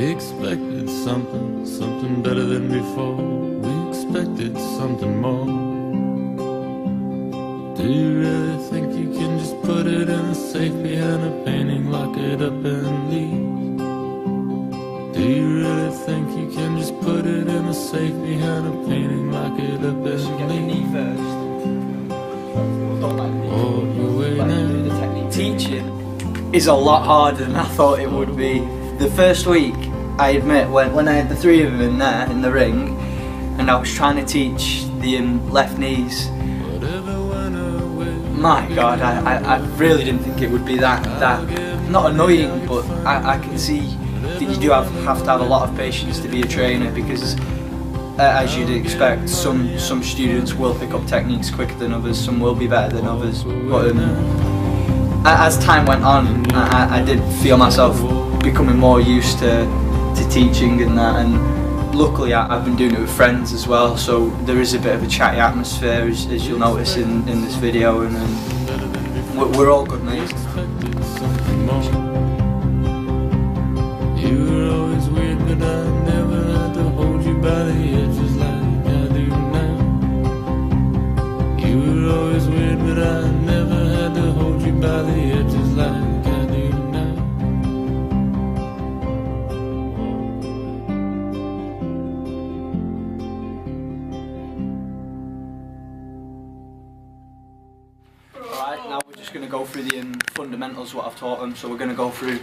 We expected something, something better than before. We expected something more. Do you really think you can just put it in a safe behind a painting, lock it up and leave? Do you really think you can just put it in a safe behind a painting, lock it up and leave? Get the knee first. All the way now. Teaching is a lot harder than I thought it would be. The first week, I admit, when I had the three of them in there in the ring, and I was trying to teach the left knees, my God, I really didn't think it would be that not annoying, but I can see that you do have to have a lot of patience to be a trainer, because as you'd expect, some students will pick up techniques quicker than others, some will be better than others, but as time went on, I did feel myself becoming more used to teaching and that, and luckily I've been doing it with friends as well, so there is a bit of a chatty atmosphere, as you'll notice in this video, and we're all good mates. You were always weird, but I never had to hold you by the edges like I do now. You were always weird, but I never had to hold you by the edges like I do now. Alright, now we're just going to go through the fundamentals, what I've taught them. So we're going to go through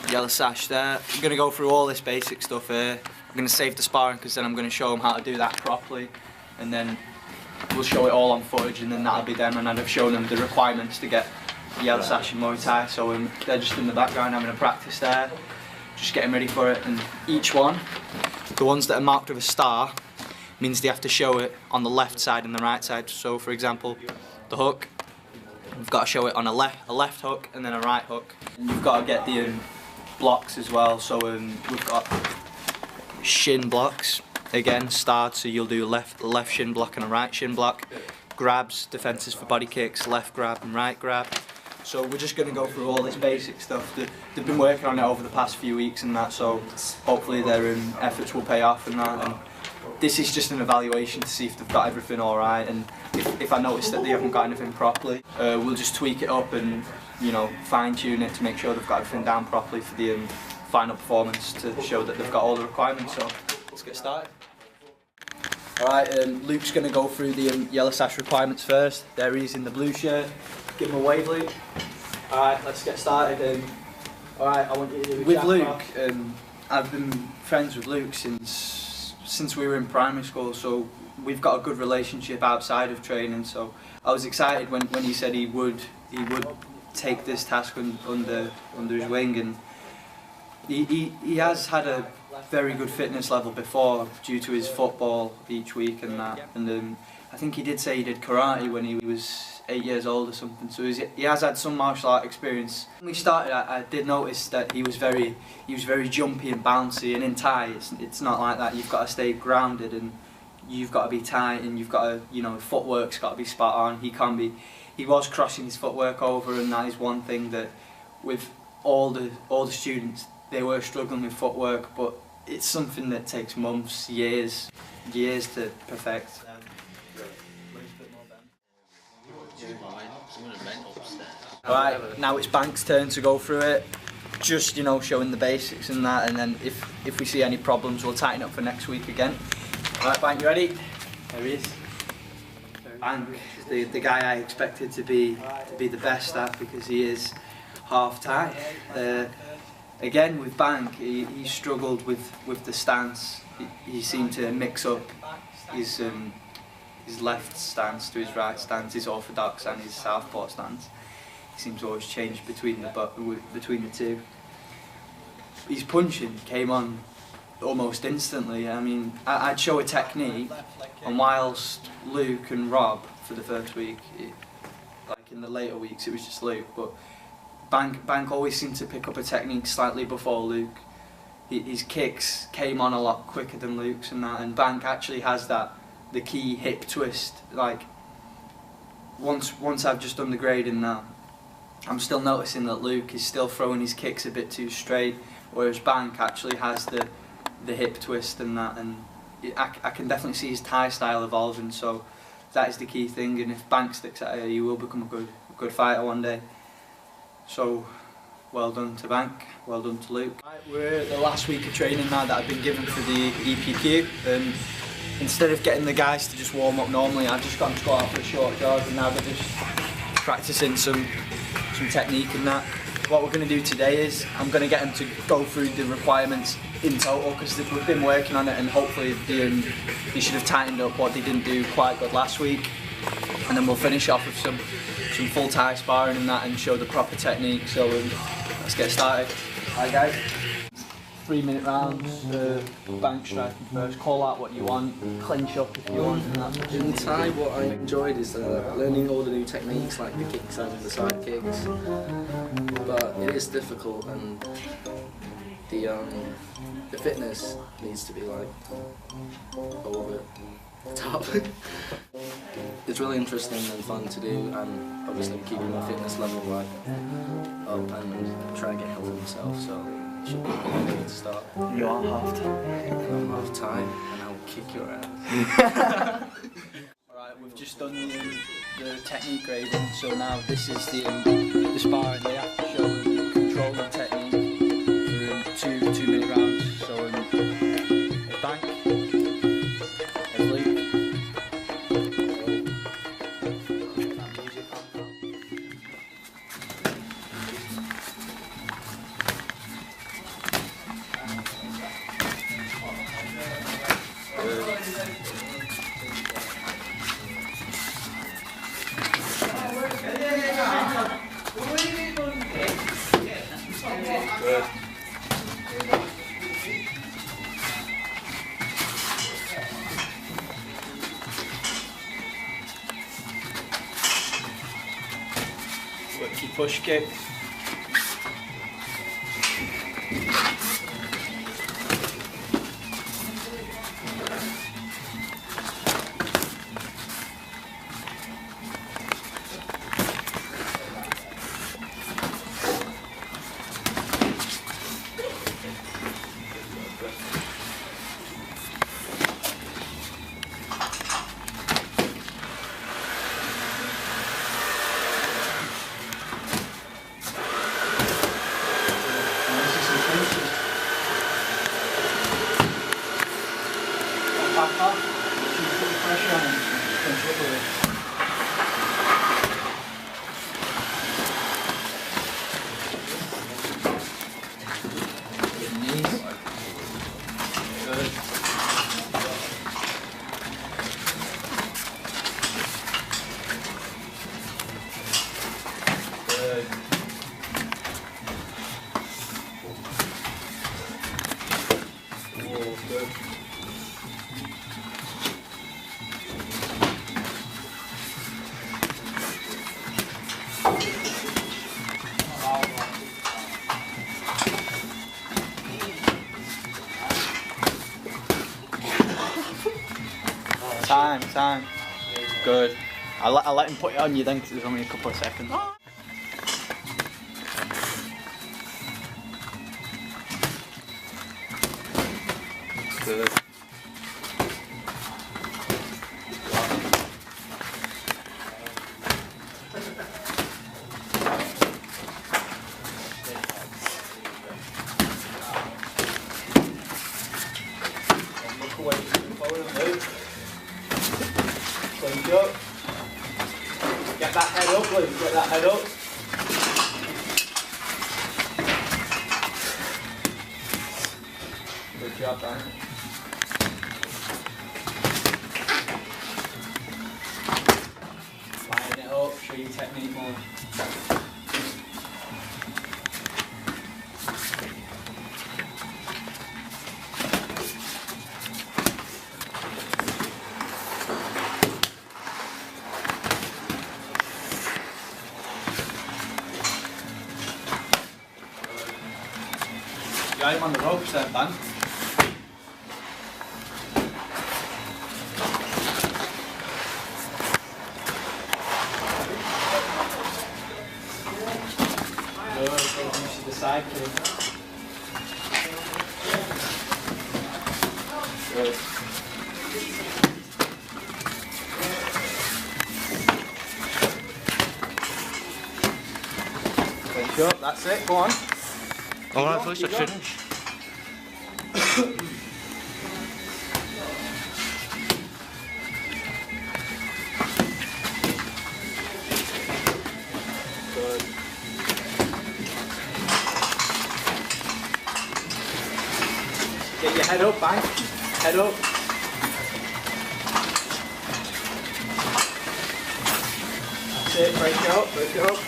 yellow sash there. I'm going to go through all this basic stuff here. I'm going to save the sparring, because then I'm going to show them how to do that properly, and then we'll show it all on footage, and then that'll be them, and I'd have shown them the requirements to get the yellow sash in Muay Thai. So they're just in the background having a practice there, just getting ready for it. And each one, the ones that are marked with a star, means they have to show it on the left side and the right side. So for example, the hook, we've got to show it on a left hook and then a right hook. And you've got to get the blocks as well. So we've got shin blocks, again starred, so you'll do left shin block and a right shin block. Grabs, defences for body kicks, left grab and right grab. So we're just going to go through all this basic stuff. They've been working on it over the past few weeks and that, so hopefully their efforts will pay off and that. And this is just an evaluation to see if they've got everything alright, and if I notice that they haven't got anything properly, we'll just tweak it up and, you know, fine tune it to make sure they've got everything down properly for the final performance, to show that they've got all the requirements. So let's get started. Alright, Luke's going to go through the yellow sash requirements first. There he is in the blue shirt. Give him a wave, Luke. Alright, let's get started. Alright, I want you to do with Luke. I've been friends with Luke since we were in primary school, so we've got a good relationship outside of training. So I was excited when he said he would take this task under his wing, and he has had a very good fitness level before due to his football each week and that. And I think he did say he did karate when he was 8 years old or something, so he has had some martial art experience. When we started, I did notice that he was very jumpy and bouncy, and in Thai it's not like that. You've got to stay grounded, and you've got to be tight, and you've got to, you know, footwork's got to be spot on. He was crossing his footwork over, and that is one thing that with all the students, they were struggling with footwork, but it's something that takes months, years to perfect. Alright, now it's Bank's turn to go through it. Just, you know, showing the basics and that, and then if we see any problems, we'll tighten up for next week again. Alright, Bank, you ready? There he is. Bank, the guy I expected to be the best at, because he is half Thai. Again, with Bank, he struggled with the stance. He seemed to mix up his left stance to his right stance, his orthodox and his southpaw stance. He seems to always change between the two. His punching came on almost instantly. I mean, I'd show a technique, and whilst Luke and Rob for the first week, like in the later weeks, it was just Luke, but Bank always seemed to pick up a technique slightly before Luke. His kicks came on a lot quicker than Luke's and that, and Bank actually has the key hip twist. Like once I've just done the grading now, I'm still noticing that Luke is still throwing his kicks a bit too straight, whereas Bank actually has the hip twist and that, and I can definitely see his Thai style evolving, so that is the key thing, and if Bank sticks at it, he will become a good fighter one day. So, well done to Bank, well done to Luke. Right, we're at the last week of training now that I've been given for the EPQ, and instead of getting the guys to just warm up normally, I've just got them to go out for a short jog, and now they're just practicing some technique and that. What we're going to do today is I'm going to get them to go through the requirements in total, because we've been working on it, and hopefully they should have tightened up what they didn't do quite good last week, and then we'll finish off with some full Thai sparring and that, and show the proper technique. So let's get started. Alright guys, 3-minute rounds, Bank striking first, call out what you want, clinch up if you want, and that's in Thai. What I enjoyed is learning all the new techniques like the kicks and the side kicks, but it is difficult, and the fitness needs to be like over the top. It's really interesting and fun to do, and obviously keeping my fitness level right up and trying to get healthy myself, so it should be a good idea to start. You are half time. I'm half time and I'll kick your ass. Alright, we've just done the technique grading, so now this is the sparring. They have to show control the technique for 2-minute rounds. So Bank, there's Luke. Good. Work your push kick. Back off, keep putting pressure on him, punch up with it. Good knees. Good. Good. Whoa, good. Time. Good. I'll let him put it on you then, because there's only a couple of seconds. Good. Look away from the forward and move. Clinch up. Get that head up, Luke. Get that head up. Good job, Dan. Line it up. Show your technique more. You got him on the ropes there, Dan. side kick. Good. Finish up, that's it, go on. Alright, first I finish. Good. Get your head up, bang. Head up. That's it, break it up, break it up.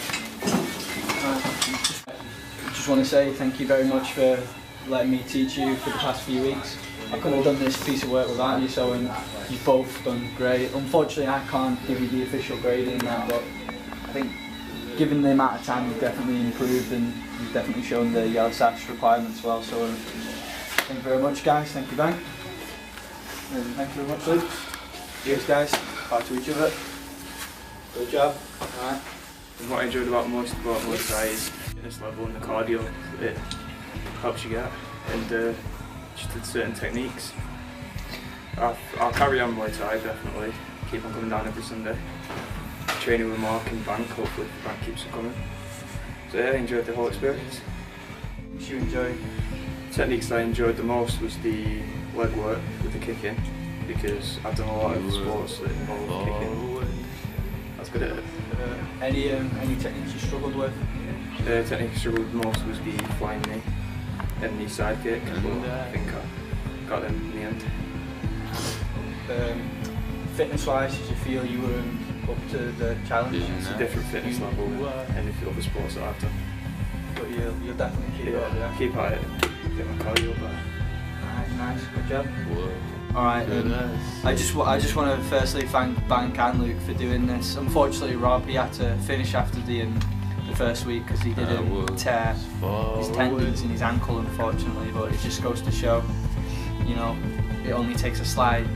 Just want to say thank you very much for letting me teach you for the past few weeks. I couldn't have done this piece of work without you, so you've both done great. Unfortunately, I can't give you the official grading in that, but I think given the amount of time you've definitely improved and you've definitely shown the yellow sash requirements well, so thank you very much guys, thank you Bang. And thank you very much Luke. Cheers guys, back to each other. Good job. Alright. And what I enjoyed about most about Muay Thai is fitness level and the cardio it helps you get, and just did certain techniques. I'll carry on Muay Thai definitely, keep on coming down every Sunday. Training with Mark and Bank, hopefully the Bank keeps on coming. So yeah, I enjoyed the whole experience. What did you enjoy? Techniques I enjoyed the most was the leg work with the kicking, because I've done a lot of sports that involve kicking. I was good at it. Any techniques you struggled with? The technique I struggled with most was the flying knee and the side kick, but I think I got them in the end. Fitness wise, did you feel you were up to the challenge? It's a different fitness level than any of the other sports that I've done. But you'll definitely keep it up, yeah? Keep at it, get my cardio back. Nice, good job. Alright, I just want to firstly thank Bank and Luke for doing this. Unfortunately Rob, he had to finish after the first week because he didn't tear his tendons in his ankle unfortunately, but it just goes to show, you know, it only takes a slight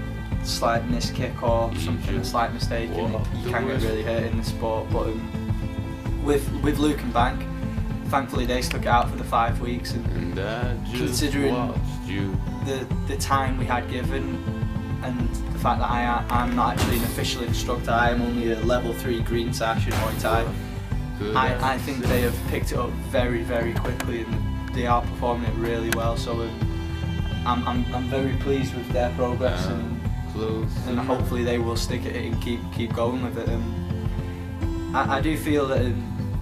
missed kick or something, a slight mistake, and you can get really hurt in the sport. But with Luke and Bank, thankfully they stuck it out for the 5 weeks, and considering the time we had given and the fact that I'm not actually an official instructor, I am only a level 3 green sash in Muay Thai, I think they have picked it up very, very quickly and they are performing it really well, so I'm very pleased with their progress, and hopefully they will stick at it and keep going with it. I do feel that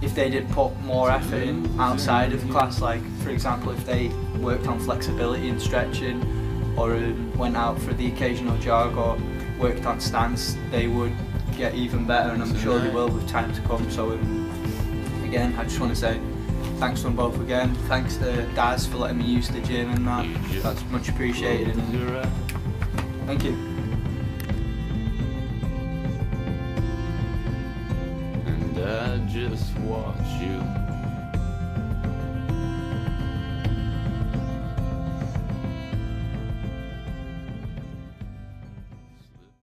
if they did put more effort in outside of class, like for example if they worked on flexibility and stretching, or went out for the occasional jog or worked on stance, they would get even better, and I'm sure they will with time to come. So again, I just want to say thanks to them both again. Thanks to Daz for letting me use the gym and that's much appreciated. And thank you. And I just watch you